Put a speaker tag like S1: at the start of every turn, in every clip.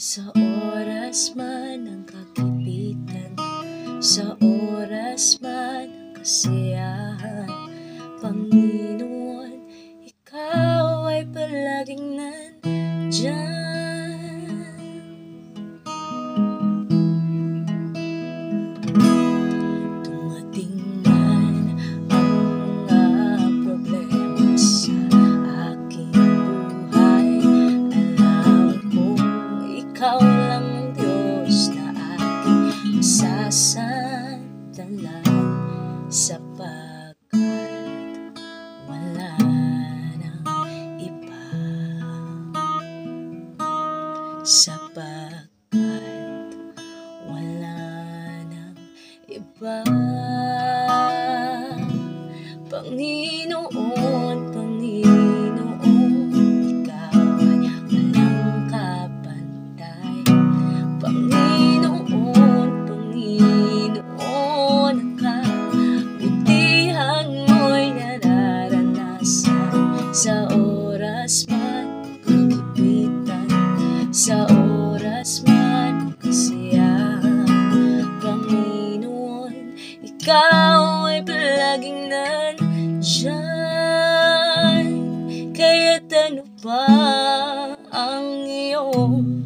S1: Sa oras man ng kagipitan, sa oras man ng kasiyahan, Panginoon, Ikaw ay palaging nandyan. Dumating man ang mga problema sa aking buhay, alam kong Ikaw lang ang Diyos na aking masasandalan, sapagkat wala nang iba, sapagkat wala nang iba. Panginoon, Panginoon, Ikaw ay walang kapantay. Panginoon, Panginoon, ang kabutihan mo'y nararanasan sa oras man ng kagipitan, sa oras man ng kasiyahan. Panginoon, Ikaw ay palaging nandyan. Kaya't ano pa ang iyong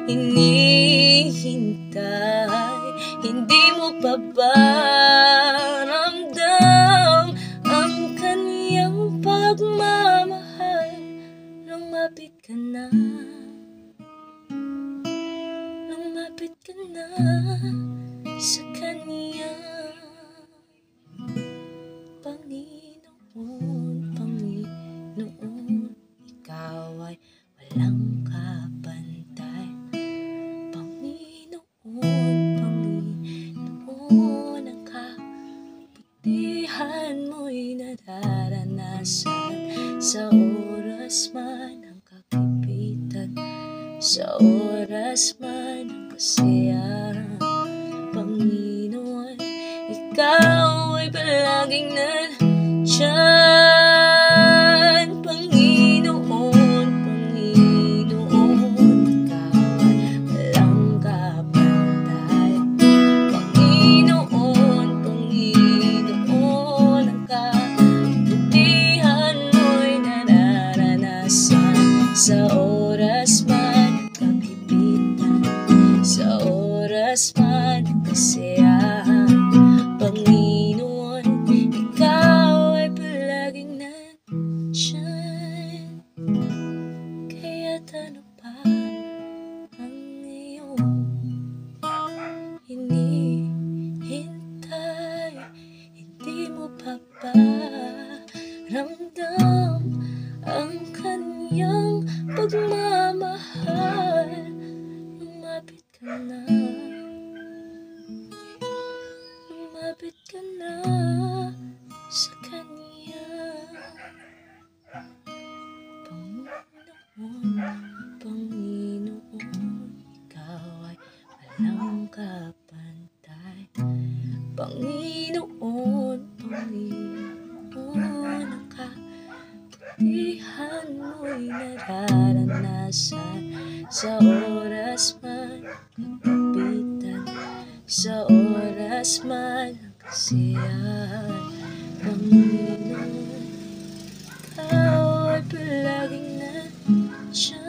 S1: hinihintay? Hindi mo pa ba ramdam ang kaniyang pagmamahal? Lumapit ka na, lumapit ka na sa Kaniya. Panginoon, Panginoon, Ikaw ay walang kapantay. Panginoon, Panginoon, ang kabutihan mo'y nararanasan sa oras man ng kagipitan, sa oras man ng kasiyahan. Panginoon, Ikaw ay palaging nandyan. Panginoon, Panginoon, Ikaw ay walang kapantay. Panginoon, Panginoon, ang kabutihan mo'y nararanasan sa oras man ng kagipitan, sa oras man ng kasiyahan. Panginoon, Ikaw ay palaging nandyan. Kaya't ano pa ang iyong hinihintay? Hindi mo pa ba ramdam ang kaniyang pagmamahal? Lumapit ka na, lumapit ka na sa Kaniya. Panginoon, Panginoon, Ikaw ay walang kapantay. Panginoon, Panginoon, ang kabutihan mo'y nararanasan sa oras man ng kagipitan, sa oras man ng kasiyahan. Panginoon, Ikaw ay palaging nandyan.